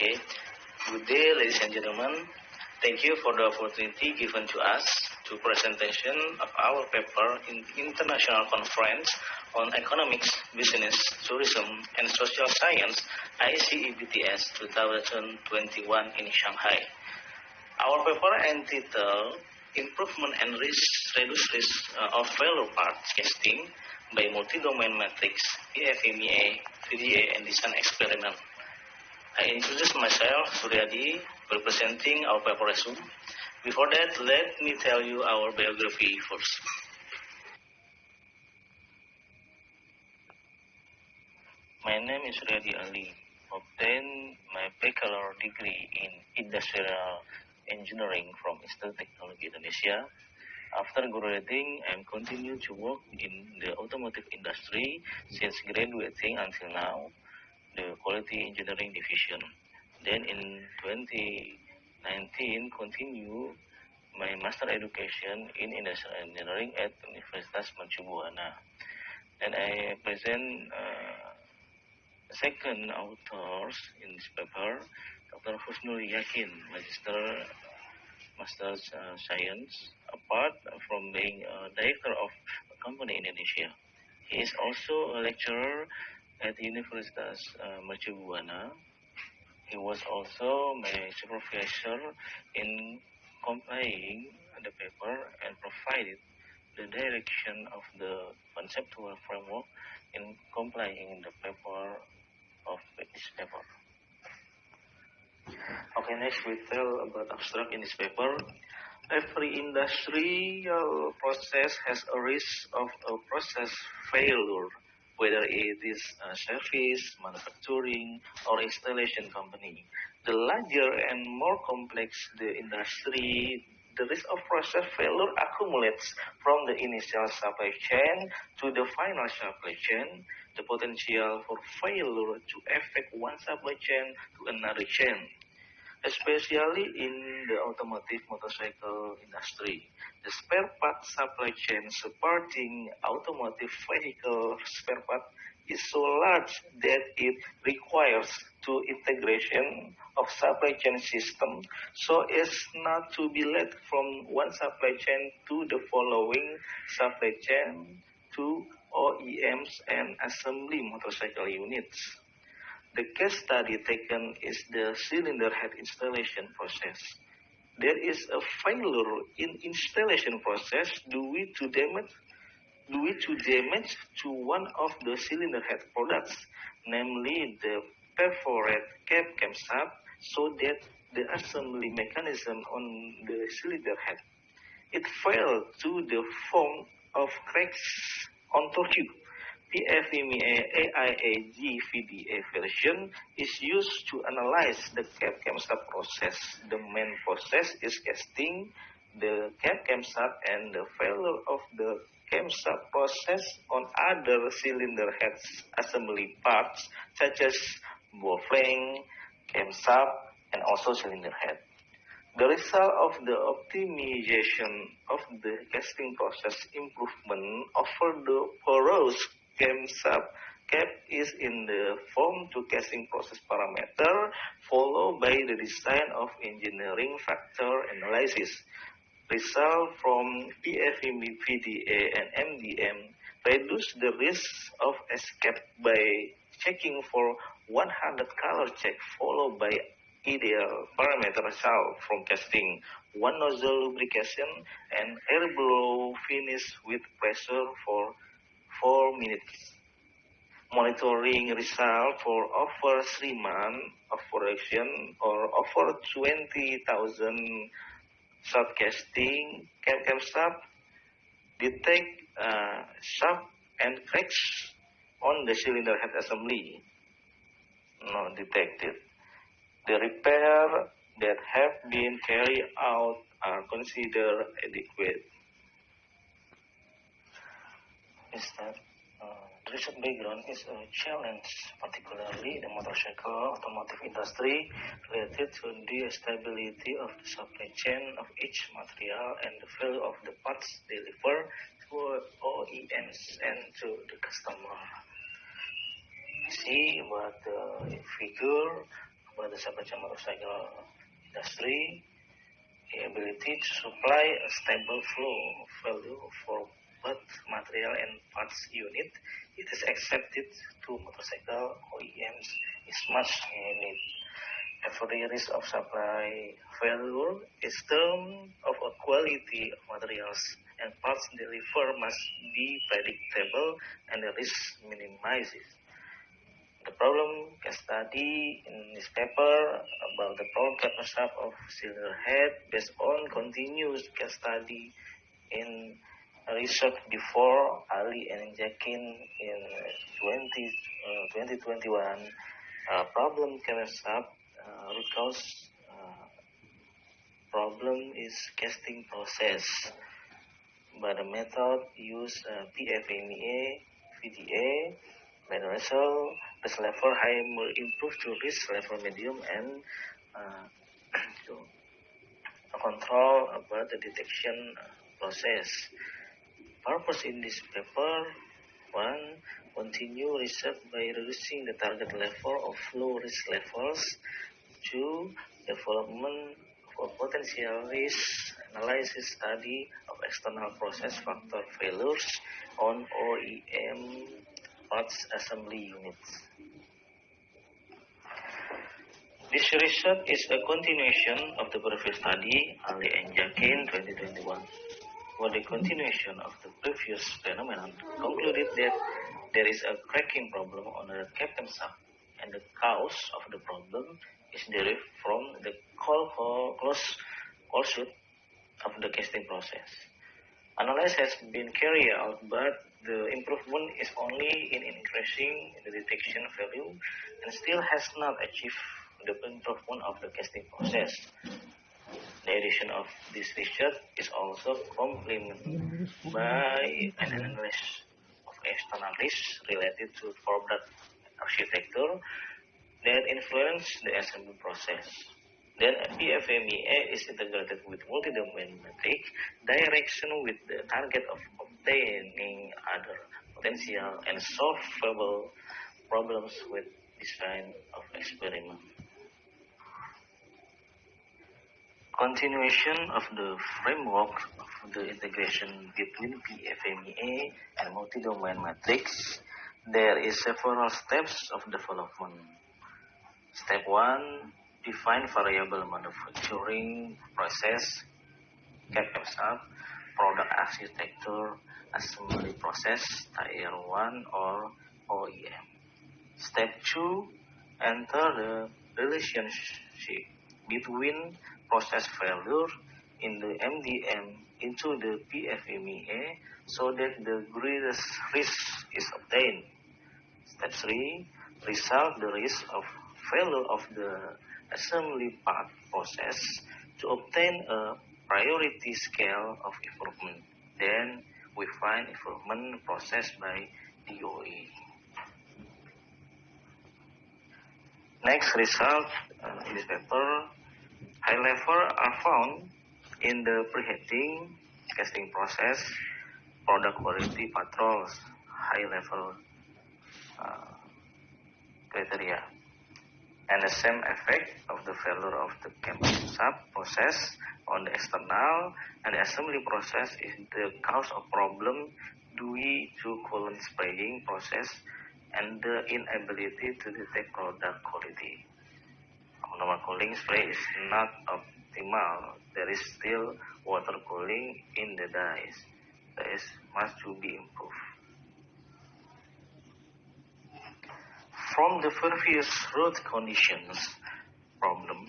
Okay. Good day, ladies and gentlemen. Thank you for the opportunity given to us to presentation of our paper in International Conference on Economics, Business, Tourism, and Social Science, ICEBTS 2021 in Shanghai. Our paper entitled Improvement and Reduce Risk of Failure Part Casting by Multi-Domain Matrix, PFMEA, VDA, and Design Experiment. I introduce myself, Suryadi, representing our paper resume. Before that, let me tell you our biography first. My name is Suryadi Ali. Obtained my bachelor degree in Industrial Engineering from Institute Technology Indonesia. After graduating, I continue to work in the automotive industry since graduating until now, the Quality Engineering Division. Then in 2019, continue my master education in Industrial Engineering at Universitas Mercubuana. And I present second authors in this paper, Dr. Choesnul Jaqin, Master Science, apart from being a director of a company in Indonesia. He is also a lecturer at Universitas Mercubuana. He was also my supervisor in compiling the paper and provided the direction of the conceptual framework in compiling the paper of this paper. Okay, next we tell about abstract in this paper. Every industrial process has a risk of a process failure, whether it is a service, manufacturing, or installation company. The larger and more complex the industry, the risk of process failure accumulates from the initial supply chain to the final supply chain. The potential for failure to affect one supply chain to another chain, especially in the automotive motorcycle industry. The spare part supply chain supporting automotive vehicle spare part is so large that it requires two integration of supply chain system so as not to be led from one supply chain to the following supply chain to OEMs and assembly motorcycle units. The case study taken is the cylinder head installation process. There is a failure in installation process due to damage to one of the cylinder head products, namely the perforated cap camshaft, so that the assembly mechanism on the cylinder head. It failed to the form of cracks on torque. PFMEA AIAG VDA version is used to analyze the cap camshaft process. The main process is casting the cap camshaft and the failure of the camshaft process on other cylinder heads assembly parts such as ball flank, camshaft, and also cylinder head. The result of the optimization of the casting process improvement over the porous camshaft cap is in the form to casting process parameter, followed by the design of engineering factor analysis. Result from PFME, PDA, and MDM reduce the risk of escape by checking for 100 color check, followed by ideal parameter result from casting, one nozzle lubrication, and air blow finish with pressure for 4 minutes. Monitoring result for over 3 months of production or over 20,000 shaft casting, camshaft detect shaft and cracks on the cylinder head assembly. Not detected. The repair that have been carried out are considered adequate. The recent background is a challenge, particularly in the motorcycle automotive industry, related to the stability of the supply chain of each material and the value of the parts delivered to OEMs and to the customer. See about the figure by the supply chain motorcycle industry, the ability to supply a stable flow of value for both material and parts unit, it is accepted to motorcycle OEMs is much needed. Every risk of supply failure is term of a quality of materials and parts delivered must be predictable and the risk minimized. The problem case study in this paper about the problem capacity of cylinder head based on continuous case study in research before Ali and Jaqin in 2021. Problem capacity root cause problem is casting process. By the method use PFMEA, VDA, by the result, risk level high will improve to risk level medium and to control about the detection process. Purpose in this paper: 1. Continue research by reducing the target level of low risk levels. 2. Development of a potential risk analysis study of external process factor failures on OEM parts assembly units. This research is a continuation of the previous study, Ali and Jaqin 2021. For the continuation of the previous phenomenon, concluded that there is a cracking problem on the captain shaft, and the cause of the problem is derived from the closure of the casting process. Analysis has been carried out, but the improvement is only in increasing the detection value and still has not achieved the improvement of the casting process. The addition of this research is also complemented by an analysis of external risks related to product architecture that influence the assembly process. Then PFMEA is integrated with multi-domain metric direction with the target of obtaining other potential and solvable problems with this kind of experiment. Continuation of the framework of the integration between PFMEA and multi-domain matrix, there is several steps of development. Step 1, define variable manufacturing process, CAPEX, product architecture, assembly process, tier 1 or OEM. Step 2, enter the relationship between process failure in the MDM into the PFMEA so that the greatest risk is obtained. Step 3, resolve the risk of failure of the assembly part process to obtain a priority scale of improvement. Then we find improvement process by DOE. Next result in this paper, high level are found in the preheating casting process, product quality patrols, high level criteria, and the same effect of the failure of the camshaft process on the external and the assembly process is the cause of problem due to coolant spraying process and the inability to detect product quality. Normal cooling spray is not optimal. There is still water cooling in the dies. There is much to be improved. From the previous road conditions problem,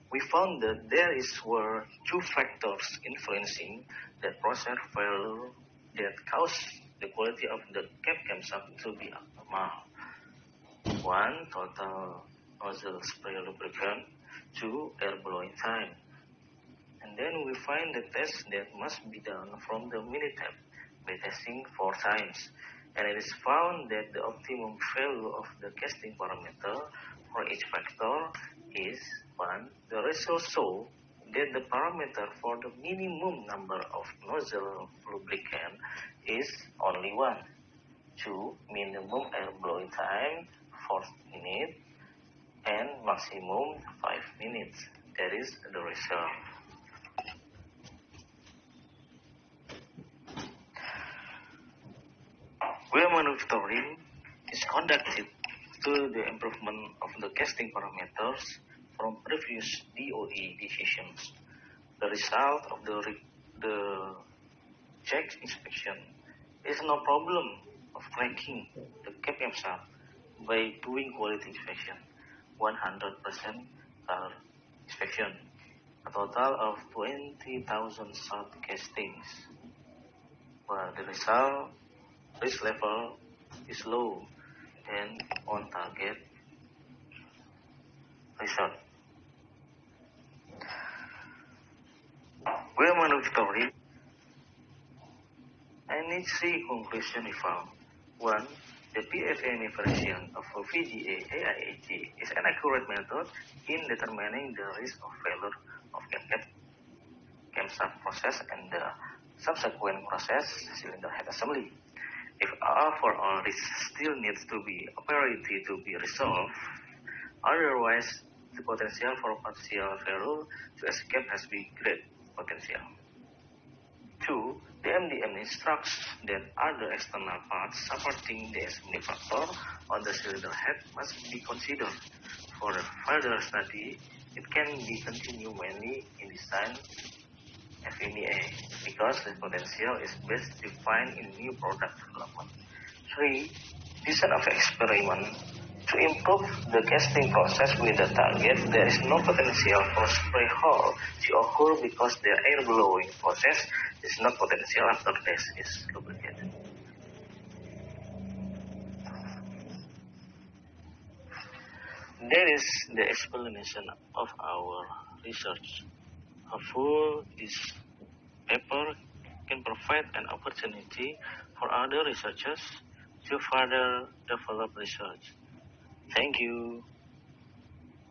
we found that were two factors influencing the process failure that caused the quality of the camshaft to be abnormal. 1. Total nozzle spray lubricant. 2. Air blowing time. And then we find the test that must be done from the Minitab by testing 4 times. And it is found that the optimum value of the casting parameter for each factor is 1. The result show that the parameter for the minimum number of nozzle lubricant is only 1. 2. Minimum air blowing time 4 minutes and maximum 5 minutes. That is the reserve. Where monitoring is conducted to the improvement of the casting parameters from previous DOE decisions. The result of the check inspection is no problem of tracking the CAPEMSAT by doing quality inspection, 100% thorough inspection, a total of 20,000 salt castings. But the result, risk level is low and on target result. Where monitoring, any three conclusions we found. One, the PFMEA version of VGA AIAG is an accurate method in determining the risk of failure of CAPEMSAT process and the subsequent process cylinder head assembly. If overall risk still needs to be operated to be resolved, otherwise the potential for partial failure to escape has been great potential. 2. The MDM instructs that other external parts supporting the assembly factor on the cylinder head must be considered. For further study, it can be continued mainly in design FMEA because the potential is best defined in new product development. 3. Design of experiment. To improve the casting process with the target, there is no potential for spray hole to occur because the air blowing process is not potential after this is lubricated. That is the explanation of our research. Hopefully, this paper can provide an opportunity for other researchers to further develop research. Thank you.